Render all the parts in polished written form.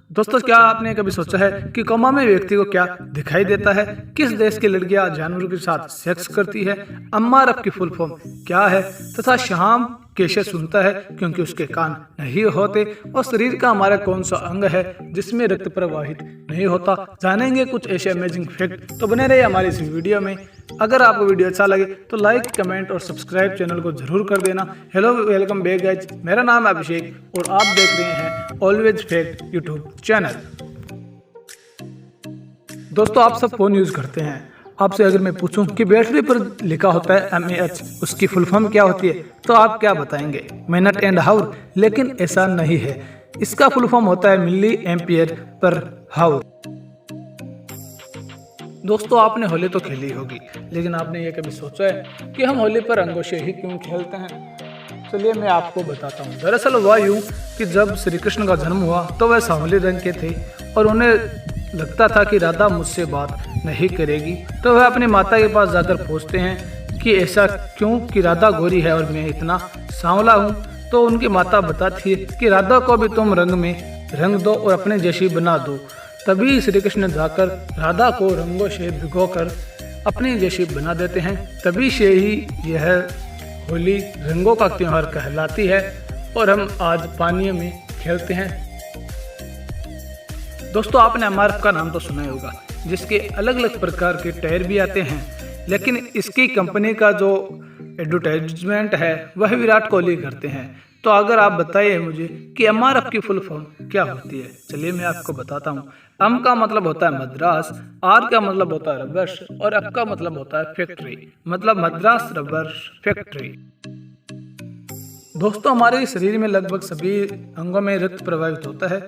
दोस्तों, क्या आपने कभी सोचा है कि कोमा में व्यक्ति को क्या दिखाई देता है? किस देश की लड़कियां जानवरों के साथ सेक्स करती है? अम्मारफ की फुल फॉर्म क्या है? तथा शाम कैसे सुनता है क्योंकि उसके कान नहीं होते? और शरीर का हमारा कौन सा अंग है जिसमें रक्त प्रवाहित नहीं होता? जानेंगे कुछ ऐसे अमेजिंग फैक्ट, तो बने रहिए हमारी इस वीडियो में। अगर आपको वीडियो अच्छा लगे तो लाइक, कमेंट और सब्सक्राइब चैनल को जरूर कर देना। हेलो, वेलकम बैक गाइज, मेरा नाम है अभिषेक और आप देख रहे हैं ऑलवेज फैक्ट यूट्यूब चैनल। दोस्तों, आप सब फोन यूज करते हैं। आपसे अगर मैं पूछूं कि बैटरी पर लिखा होता है mAh, उसकी फुल फॉर्म क्या होती है, तो आप क्या बताएंगे? मिनट एंड हावर। लेकिन ऐसा नहीं है, इसका फुल फॉर्म होता है मिली एम्पियर पर हावर। दोस्तों, आपने होली तो खेली होगी, लेकिन आपने ये कभी सोचा है कि हम होली पर रंगों से ही क्यों खेलते हैं? चलिए मैं आपको बताता हूँ। दरअसल हुआ यूँ कि जब श्री कृष्ण का जन्म हुआ तो वह सांवले रंग के थे और उन्हें लगता था कि राधा मुझसे बात नहीं करेगी, तो वह अपनी माता के पास जाकर पूछते हैं कि ऐसा क्यों कि राधा गोरी है और मैं इतना सांवला हूँ। तो उनकी माता बताती है कि राधा को भी तुम रंग में रंग दो और अपने जैसी बना दो। तभी श्री कृष्ण जाकर राधा को रंगों से भिगोकर अपनी जैसी बना देते हैं। तभी से ही यह होली रंगों का त्योहार कहलाती है और हम आज पानी में खेलते हैं। दोस्तों, आपने अम्मारफ का नाम तो सुना ही होगा, जिसके अलग अलग प्रकार के टायर भी आते हैं, लेकिन इसकी कंपनी का जो एडवर्टाइजमेंट है वह विराट कोहली करते हैं। तो अगर आप बताइए मुझे कि अम्मारफ की फुल फॉर्म क्या होती है? चलिए मैं आपको बताता हूँ। अम का मतलब होता है मद्रास, आर का मतलब होता है रबर्स और अफ का मतलब होता है फैक्ट्री, मतलब मद्रास रबर फैक्ट्री। दोस्तों, हमारे शरीर में लगभग सभी अंगों में रक्त प्रवाहित होता है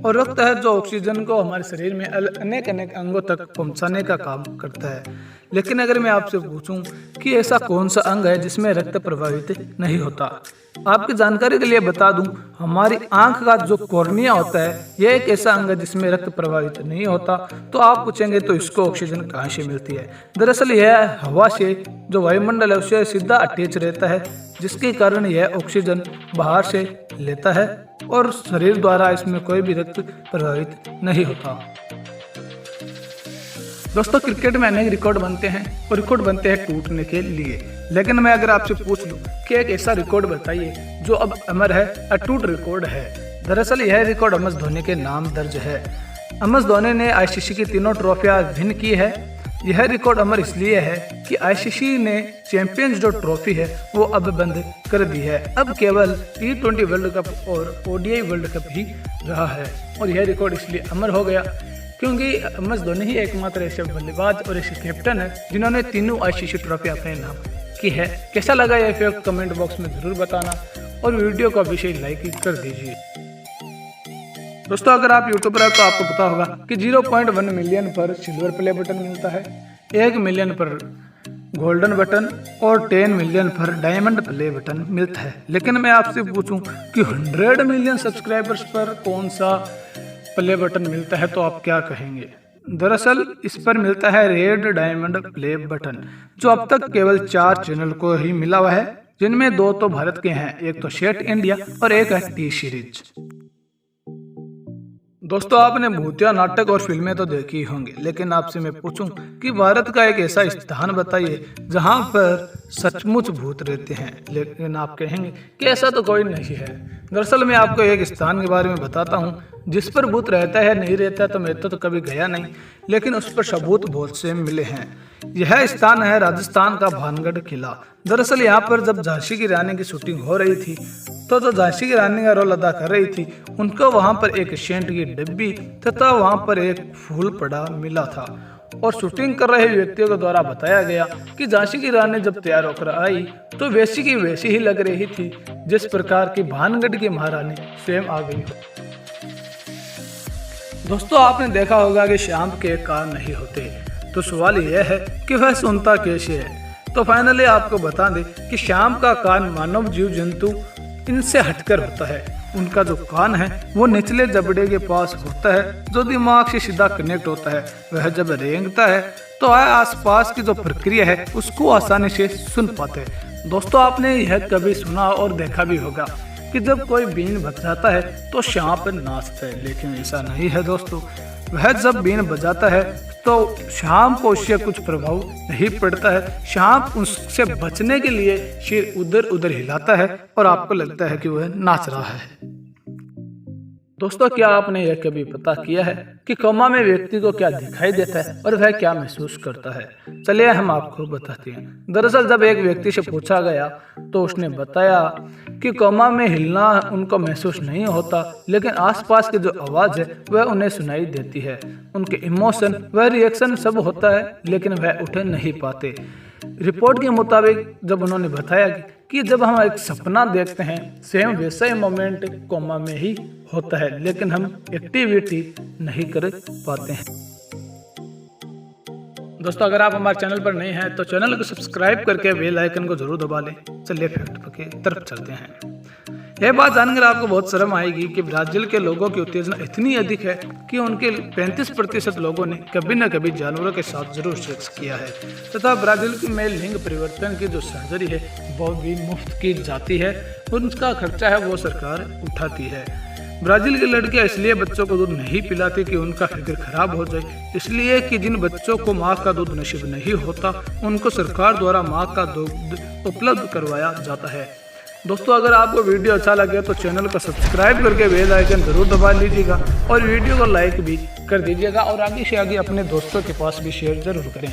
और रक्त है जो ऑक्सीजन को हमारे शरीर में अनेक अनेक अंगों तक पहुंचाने का काम करता है। लेकिन अगर मैं आपसे पूछूं कि ऐसा कौन सा अंग है जिसमें रक्त प्रवाहित नहीं होता? आपकी जानकारी के लिए बता दूं, हमारी आंख का जो कॉर्निया होता है यह एक ऐसा अंग है जिसमें रक्त प्रवाहित नहीं होता। तो आप पूछेंगे तो इसको ऑक्सीजन कहाँ से मिलती है? दरअसल यह हवा से, जो वायुमंडल है उससे सीधा अटैच रहता है, जिसके कारण यह ऑक्सीजन बाहर से लेता है और शरीर द्वारा इसमें कोई भी रक्त प्रवाहित नहीं होता। दोस्तों, क्रिकेट में अनेक रिकॉर्ड बनते हैं और रिकॉर्ड बनते हैं टूटने के लिए। लेकिन मैं अगर आपसे पूछ लूं कि एक ऐसा रिकॉर्ड बताइए जो अब अमर है, अटूट रिकॉर्ड है। दरअसल यह रिकॉर्ड एम एस धोनी के नाम दर्ज है। एम एस धोनी ने आईसीसी की तीनों ट्रॉफियां विन की है। यह रिकॉर्ड अमर इसलिए है कि आईसीसी ने चैंपियंस जो ट्रॉफी है वो अब बंद कर दी है। अब केवल T20 वर्ल्ड कप और ODI वर्ल्ड कप ही रहा है और यह रिकॉर्ड इसलिए अमर हो गया क्योंकि एम एस धोनी ही एकमात्र ऐसे बल्लेबाज और ऐसे कैप्टन है जिन्होंने तीनों आईसीसी ट्रॉफी अपने नाम की है। कैसा लगा यह फैक्ट कमेंट बॉक्स में जरूर बताना और वीडियो को अभी लाइक कर दीजिए। दोस्तों, अगर आप यूट्यूबर हैं तो आपको पता होगा कि 0.1 मिलियन पर सिल्वर प्ले बटन मिलता है, 1 मिलियन पर गोल्डन बटन और 10 मिलियन पर डायमंड प्ले बटन मिलता है। लेकिन मैं आपसे पूछूं कि 100 मिलियन सब्सक्राइबर्स पर कौन सा प्ले बटन मिलता है, तो आप क्या कहेंगे? दरअसल इस पर मिलता है रेड डायमंड प्ले बटन, जो अब तक केवल 4 चैनल को ही मिला हुआ है, जिनमें 2 तो भारत के हैं, एक तो सेट इंडिया और एक है टी सीरीज। दोस्तों, आपने भूतिया नाटक और फिल्में तो देखी होंगी, लेकिन आपसे मैं पूछूं कि भारत का एक ऐसा स्थान बताइए जहां पर सचमुच भूत रहते हैं। लेकिन आप कहेंगे कि ऐसा तो कोई नहीं है। दरअसल मैं आपको एक स्थान के बारे में बताता हूं जिस पर भूत रहता है नहीं रहता तो मैं तो कभी गया नहीं, लेकिन उस पर सबूत बहुत से मिले हैं। यह स्थान है राजस्थान का भानगढ़ किला। दरअसल यहाँ पर जब झांसी की रानी की शूटिंग हो रही थी तो जो झांसी की रानी का रोल अदा कर रही थी उनको वहाँ पर एक सेंट की डिब्बी तथा वहाँ पर एक फूल पड़ा मिला था और शूटिंग कर रहे व्यक्तियों के द्वारा बताया गया कि झांसी की रानी जब तैयार होकर आई तो वैसी की वैसी ही लग रही थी जिस प्रकार की भानगढ़ की महारानी स्वयं आ गई हो। दोस्तों, आपने देखा होगा कि शाम के कान नहीं होते, तो सवाल यह है कि वह सुनता कैसे है? तो फाइनली आपको बता दें कि शाम का कान मानव जीव जंतु इनसे हटकर होता है। उनका जो कान है वो निचले जबड़े के पास होता है जो दिमाग से सीधा कनेक्ट होता है। वह जब रेंगता है तो आसपास की जो प्रक्रिया है उसको आसानी से सुन पाते हैं। दोस्तों, आपने यह कभी सुना और देखा भी होगा कि जब कोई बीन बजाता है तो सांप नाचता है, लेकिन ऐसा नहीं है दोस्तों। वह जब बीन बजाता है तो सांप को उससे कुछ प्रभाव नहीं पड़ता है। सांप उससे बचने के लिए सिर उधर उधर हिलाता है और आपको लगता है कि वह नाच रहा है। दोस्तों, क्या आपने यह कभी पता किया है कि कोमा में व्यक्ति को क्या दिखाई देता है और वह क्या महसूस करता है? चलिए हम आपको बताते हैं। दरअसल जब एक व्यक्ति से पूछा गया तो उसने बताया कि कोमा में हिलना उनको महसूस नहीं होता, लेकिन आसपास की जो आवाज है वह उन्हें सुनाई देती है। उनके इमोशन वह रिएक्शन सब होता है, लेकिन वह उठ नहीं पाते। रिपोर्ट के मुताबिक जब उन्होंने बताया कि जब हम एक सपना देखते हैं सेम वैसा ही मोमेंट कोमा में ही होता है, लेकिन हम एक्टिविटी नहीं कर पाते हैं। दोस्तों, अगर आप हमारे चैनल पर नए हैं तो चैनल को सब्सक्राइब करके बेल आइकन को जरूर दबा लें। चलिए फैक्ट की तरफ चलते हैं। यह बात जानकर आपको बहुत शर्म आएगी कि ब्राजील के लोगों की उत्तेजना इतनी अधिक है कि उनके 35% लोगों ने कभी न कभी जानवरों के साथ जरूर सेक्स किया है, तथा ब्राजील में लिंग परिवर्तन की जो सर्जरी है वो भी मुफ्त की जाती है। उनका खर्चा है वो सरकार उठाती है। ब्राजील की लड़कियां इसलिए बच्चों को दूध नहीं पिलाती कि उनका फिगर खराब हो जाए, इसलिए कि जिन बच्चों को माँ का दूध नसीब नहीं होता उनको सरकार द्वारा माँ का दूध उपलब्ध करवाया जाता है। दोस्तों, अगर आपको वीडियो अच्छा लगे तो चैनल को सब्सक्राइब करके बेल आइकन जरूर दबा लीजिएगा और वीडियो को लाइक भी कर दीजिएगा और आगे से आगे अपने दोस्तों के पास भी शेयर जरूर करें।